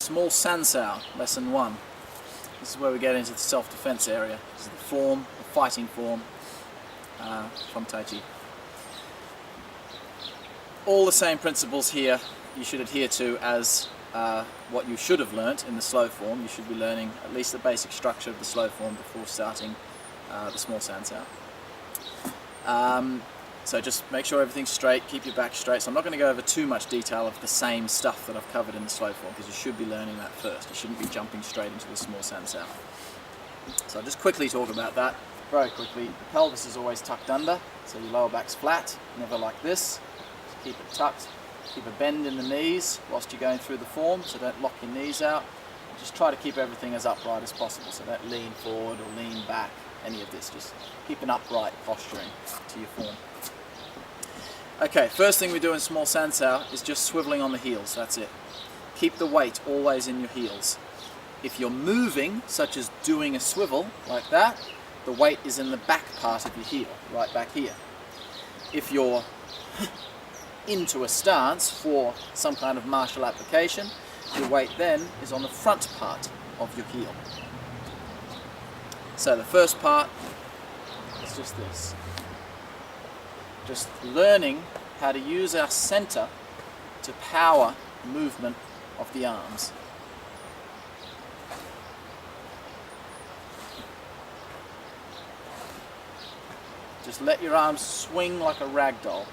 Small San Sau, lesson 1. This is where we get into the self-defense area. This is the form, the fighting form from Tai Chi. All the same principles here you should adhere to as what you should have learnt in the slow form. You should be learning at least the basic structure of the slow form before starting the small San Sau. So just make sure everything's straight, keep your back straight. So I'm not going to go over too much detail of the same stuff that I've covered in the slow form, because you should be learning that first. You shouldn't be jumping straight into the small San Sau. So I'll just quickly talk about that, very quickly. The pelvis is always tucked under, so your lower back's flat, never like this. Just keep it tucked. Keep a bend in the knees whilst you're going through the form, so don't lock your knees out. Just try to keep everything as upright as possible, so don't lean forward or lean back, any of this. Just keep an upright posturing to your form. Okay, first thing we do in small San Sau is just swiveling on the heels, that's it. Keep the weight always in your heels. If you're moving, such as doing a swivel like that, the weight is in the back part of your heel, right back here. If you're into a stance for some kind of martial application, your weight then is on the front part of your heel. So the first part is just this. Just learning how to use our center to power movement of the arms. Just let your arms swing like a rag doll,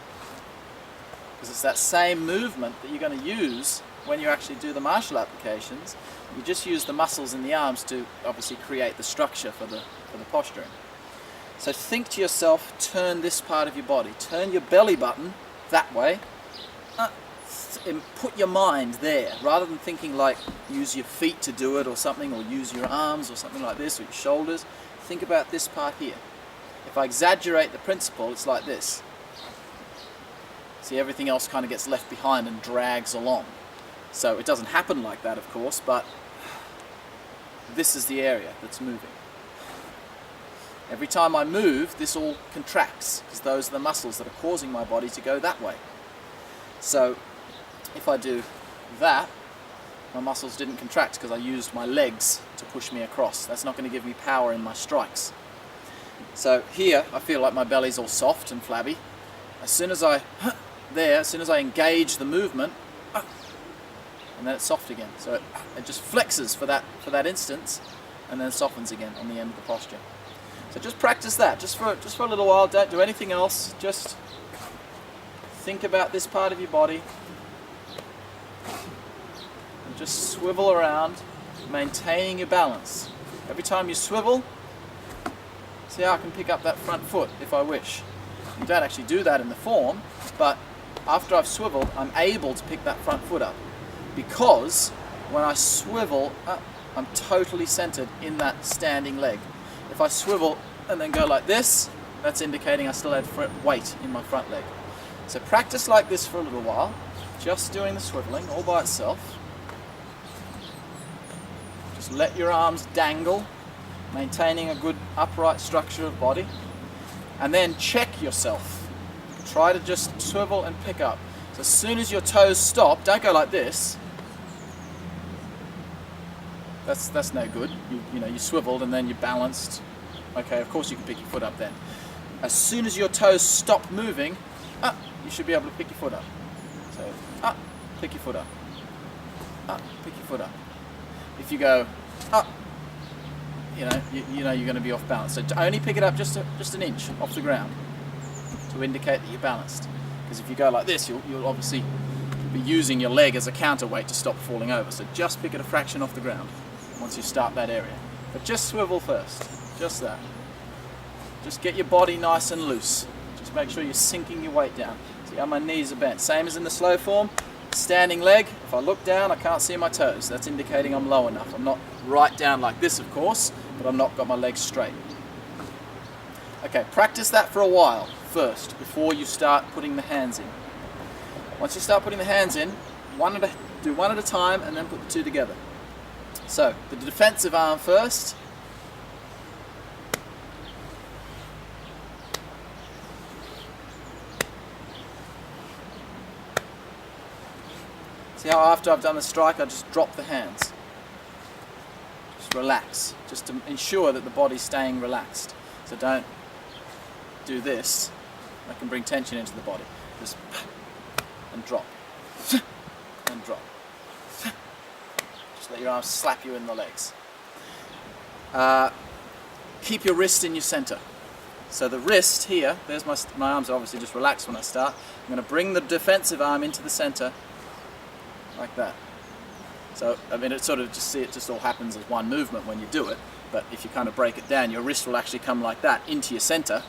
because it's that same movement that you're going to use when you actually do the martial applications. You just use the muscles in the arms to obviously create the structure for the posturing. So think to yourself, turn this part of your body, turn your belly button that way, and put your mind there, rather than thinking like use your feet to do it or something, or use your arms or something like this, or your shoulders. Think about this part here. If I exaggerate the principle, it's like this. See, everything else kind of gets left behind and drags along. So it doesn't happen like that, of course, but this is the area that's moving. Every time I move, this all contracts, because those are the muscles that are causing my body to go that way. So if I do that, my muscles didn't contract because I used my legs to push me across. That's not going to give me power in my strikes. So here, I feel like my belly's all soft and flabby. As soon as I engage the movement, and then it's soft again. So it just flexes for that instance, and then softens again on the end of the posture. So just practice that, just for a little while. Don't do anything else. Just think about this part of your body, and just swivel around, maintaining your balance. Every time you swivel, see how I can pick up that front foot if I wish. You don't actually do that in the form, but after I've swiveled, I'm able to pick that front foot up, because when I swivel, I'm totally centered in that standing leg. If I swivel and then go like this, that's indicating I still had weight in my front leg. So practice like this for a little while, just doing the swiveling all by itself. Just let your arms dangle, maintaining a good upright structure of body, and then check yourself. Try to just swivel and pick up. So as soon as your toes stop, don't go like this. That's no good. You swiveled and then you balanced. Okay, of course you can pick your foot up then. As soon as your toes stop moving, you should be able to pick your foot up. So pick your foot up. Pick your foot up. If you go you know you're going to be off balance. So only pick it up just an inch off the ground to indicate that you're balanced. Because if you go like this, you'll obviously be using your leg as a counterweight to stop falling over. So just pick it a fraction off the ground once you start that area. But just swivel first, just that. Just get your body nice and loose. Just make sure you're sinking your weight down. See how my knees are bent. Same as in the slow form. Standing leg, if I look down, I can't see my toes. That's indicating I'm low enough. I'm not right down like this, of course, but I've not got my legs straight. Okay, practice that for a while first, before you start putting the hands in. Once you start putting the hands in, do one at a time, and then put the two together. So, the defensive arm first. See how after I've done the strike, I just drop the hands. Just relax, just to ensure that the body's staying relaxed. So don't do this. That can bring tension into the body. Just and drop. And drop. Just let your arms slap you in the legs. Keep your wrist in your center. So the wrist here, there's my arms are obviously just relaxed when I start. I'm going to bring the defensive arm into the center, like that. So, I mean, it sort of just all happens as one movement when you do it, but if you kind of break it down, your wrist will actually come like that into your center.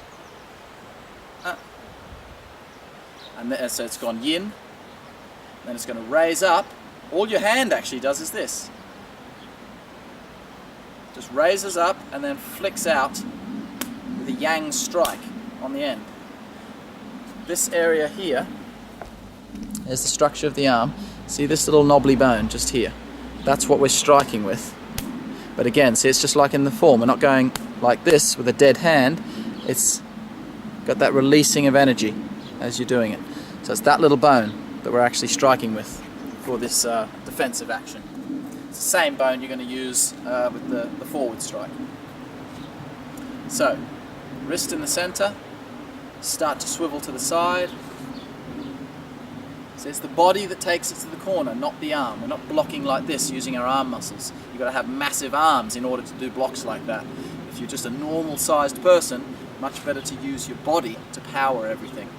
And then, so it's gone yin, then it's going to raise up. All your hand actually does is this. Just raises up and then flicks out with a yang strike on the end. This area here is the structure of the arm. See this little knobbly bone just here? That's what we're striking with. But again, see, it's just like in the form. We're not going like this with a dead hand. It's got that releasing of energy as you're doing it. So it's that little bone that we're actually striking with for this defensive action. It's the same bone you're going to use with the forward strike. So, wrist in the center, start to swivel to the side. So it's the body that takes it to the corner, not the arm. We're not blocking like this using our arm muscles. You've got to have massive arms in order to do blocks like that. If you're just a normal sized person, much better to use your body to power everything.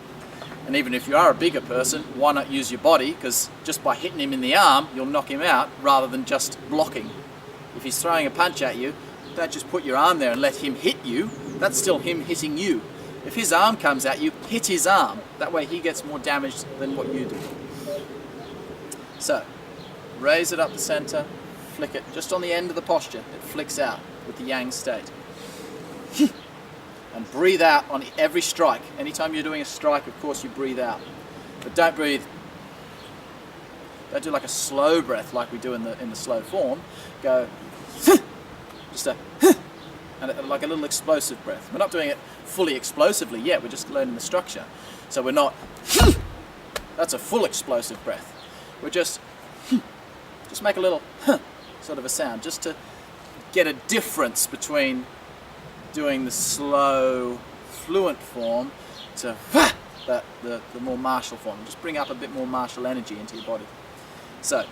And even if you are a bigger person, why not use your body? Because just by hitting him in the arm, you'll knock him out rather than just blocking. If he's throwing a punch at you, don't just put your arm there and let him hit you. That's still him hitting you. If his arm comes at you, hit his arm. That way he gets more damage than what you do. So, raise it up the center, flick it just on the end of the posture. It flicks out with the yang state. And breathe out on every strike. Anytime you're doing a strike, of course, you breathe out. But don't do like a slow breath like we do in the slow form. Go, just and like a little explosive breath. We're not doing it fully explosively yet, we're just learning the structure. So we're not, that's a full explosive breath. We're just make a little sort of a sound, just to get a difference between doing the slow, fluent form to the more martial form. Just bring up a bit more martial energy into your body. So,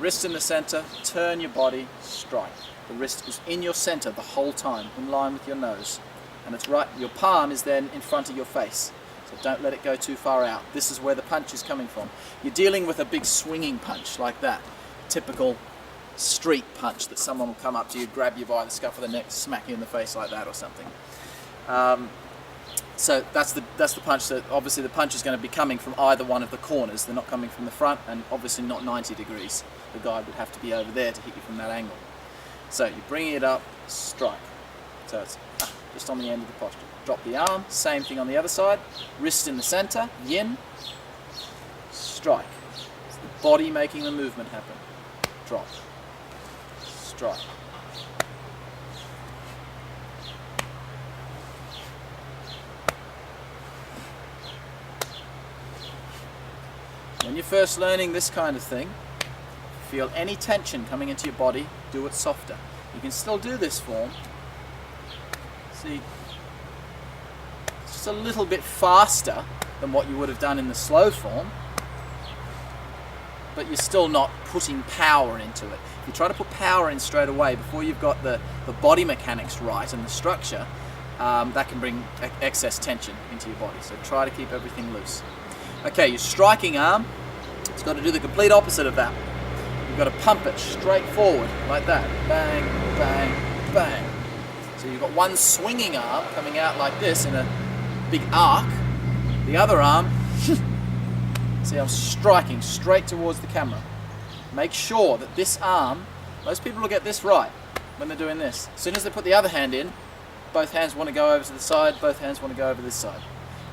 wrist in the center, turn your body, strike. The wrist is in your center the whole time, in line with your nose. And it's right, your palm is then in front of your face. So don't let it go too far out. This is where the punch is coming from. You're dealing with a big swinging punch like that. Typical street punch that someone will come up to you, grab you by the scruff of the neck, smack you in the face like that or something. So that's the punch that, obviously the punch is going to be coming from either one of the corners. They're not coming from the front, and obviously not 90 degrees. The guy would have to be over there to hit you from that angle. So you're bringing it up, strike. So it's just on the end of the posture. Drop the arm, same thing on the other side. Wrist in the center, yin, strike. It's the body making the movement happen. Drop, strike. When you're first learning this kind of thing, feel any tension coming into your body, do it softer. You can still do this form. See, it's just a little bit faster than what you would have done in the slow form, but you're still not putting power into it. If you try to put power in straight away before you've got the body mechanics right and the structure, that can bring excess tension into your body. So try to keep everything loose. Okay, your striking arm, it's got to do the complete opposite of that. You've got to pump it straight forward like that. Bang, bang, bang. So you've got one swinging arm coming out like this in a big arc. The other arm, see, I'm striking straight towards the camera. Make sure that this arm, most people will get this right when they're doing this. As soon as they put the other hand in, both hands want to go over to the side, both hands want to go over this side.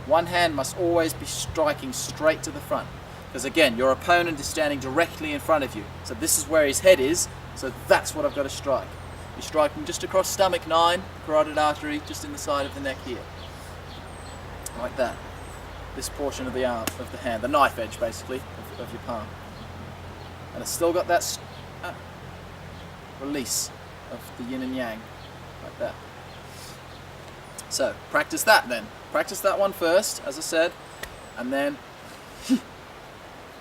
One hand must always be striking straight to the front. Because again, your opponent is standing directly in front of you. So this is where his head is, so that's what I've got to strike. You're striking just across stomach 9, carotid artery, just in the side of the neck here. Like that. This portion of the arm, of the hand, the knife edge basically, of your palm. And it's still got that release of the yin and yang, like that. So practice that then. Practice that one first, as I said, and then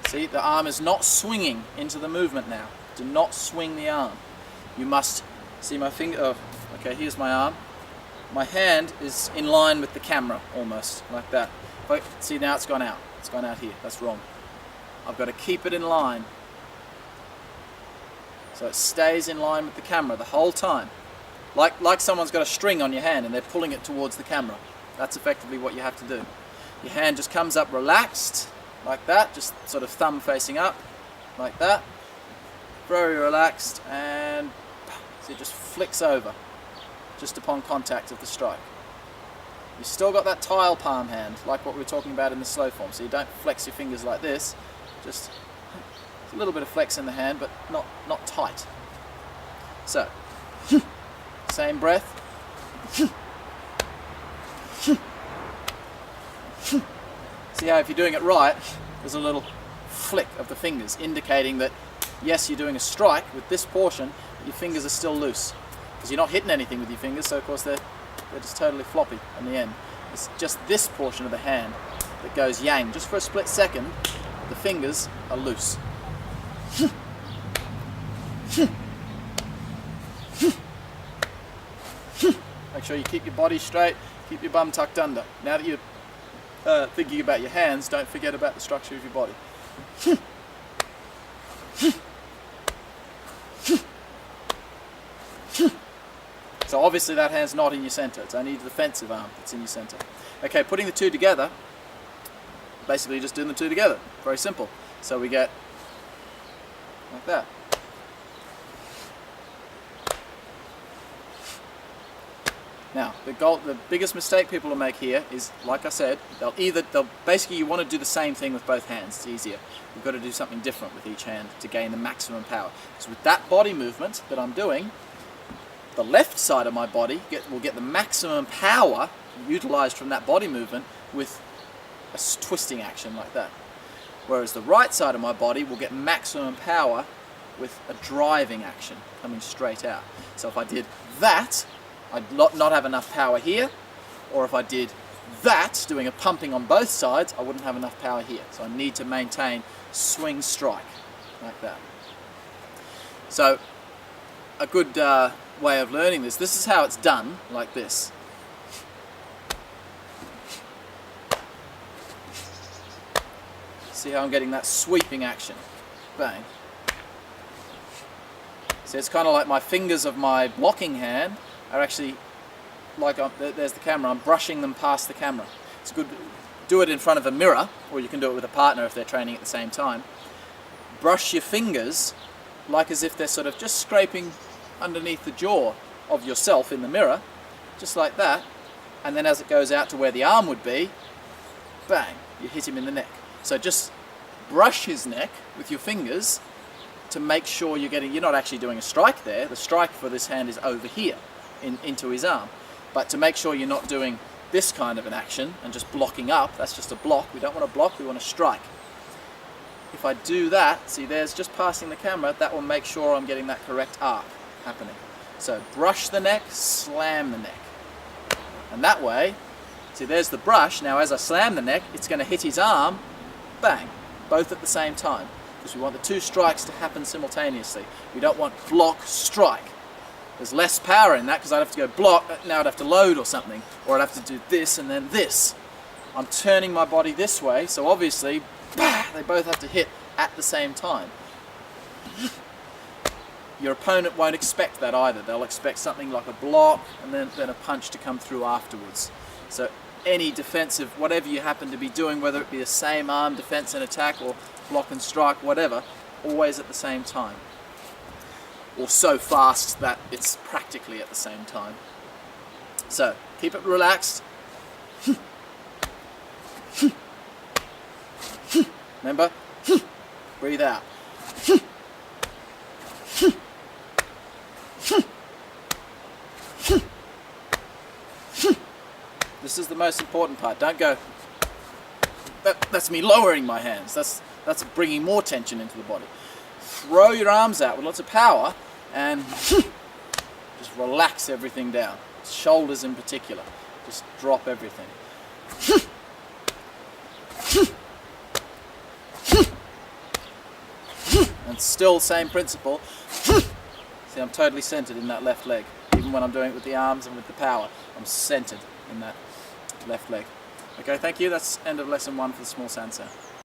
see, the arm is not swinging into the movement now. Do not swing the arm. You must see my finger. Oh, okay, here's my arm. My hand is in line with the camera, almost like that. But see, now it's gone out. It's gone out here. That's wrong. I've got to keep it in line, so it stays in line with the camera the whole time. Like someone's got a string on your hand and they're pulling it towards the camera. That's effectively what you have to do. Your hand just comes up relaxed, like that, just sort of thumb facing up, like that. Very relaxed, and so it just flicks over, just upon contact of the strike. You've still got that tile palm hand, like what we were talking about in the slow form, so you don't flex your fingers like this, just a little bit of flex in the hand, but not tight. So, same breath. See how if you're doing it right, there's a little flick of the fingers indicating that yes, you're doing a strike with this portion, but your fingers are still loose. Because you're not hitting anything with your fingers, so of course they're just totally floppy in the end. It's just this portion of the hand that goes yang. Just for a split second, the fingers are loose. Make sure you keep your body straight, keep your bum tucked under. Now that you're thinking about your hands, don't forget about the structure of your body. So obviously that hand's not in your center, it's only the defensive arm that's in your center. Okay, putting the two together, basically just doing the two together, very simple. So we get like that. Now, the biggest mistake people will make here is, like I said, basically you want to do the same thing with both hands. It's easier. You've got to do something different with each hand to gain the maximum power. So with that body movement that I'm doing, the left side of my body will get the maximum power utilized from that body movement with a twisting action like that. Whereas the right side of my body will get maximum power with a driving action coming straight out. So if I did that, I'd not have enough power here, or if I did that, doing a pumping on both sides, I wouldn't have enough power here. So I need to maintain swing strike, like that. So a good way of learning this is how it's done, like this. See how I'm getting that sweeping action? Bang. See, it's kind of like my fingers of my blocking hand are actually, like there's the camera, I'm brushing them past the camera. It's good to do it in front of a mirror, or you can do it with a partner if they're training at the same time. Brush your fingers like as if they're sort of just scraping underneath the jaw of yourself in the mirror, just like that, and then as it goes out to where the arm would be, bang, you hit him in the neck. So just brush his neck with your fingers to make sure you're not actually doing a strike there. The strike for this hand is over here, into his arm. But to make sure you're not doing this kind of an action and just blocking up, that's just a block. We don't want to block, we want to strike. If I do that, see there's just passing the camera, that will make sure I'm getting that correct arc happening. So brush the neck, slam the neck. And that way, see there's the brush, now as I slam the neck, it's going to hit his arm, bang, both at the same time. Because we want the two strikes to happen simultaneously. We don't want block, strike. There's less power in that because I'd have to go block, now I'd have to load or something, or I'd have to do this and then this. I'm turning my body this way, so obviously, bah, they both have to hit at the same time. Your opponent won't expect that either. They'll expect something like a block and then a punch to come through afterwards. So any defensive, whatever you happen to be doing, whether it be the same arm, defense and attack, or block and strike, whatever, always at the same time. Or so fast that it's practically at the same time. So, keep it relaxed. Remember? Breathe out. This is the most important part. Don't go, that's me lowering my hands. That's bringing more tension into the body. throw your arms out with lots of power and just relax everything down. Shoulders in particular. Just drop everything. And still same principle. See, I'm totally centered in that left leg. Even when I'm doing it with the arms and with the power, I'm centered in that left leg. Okay, thank you. That's end of lesson 1 for the small San Sau.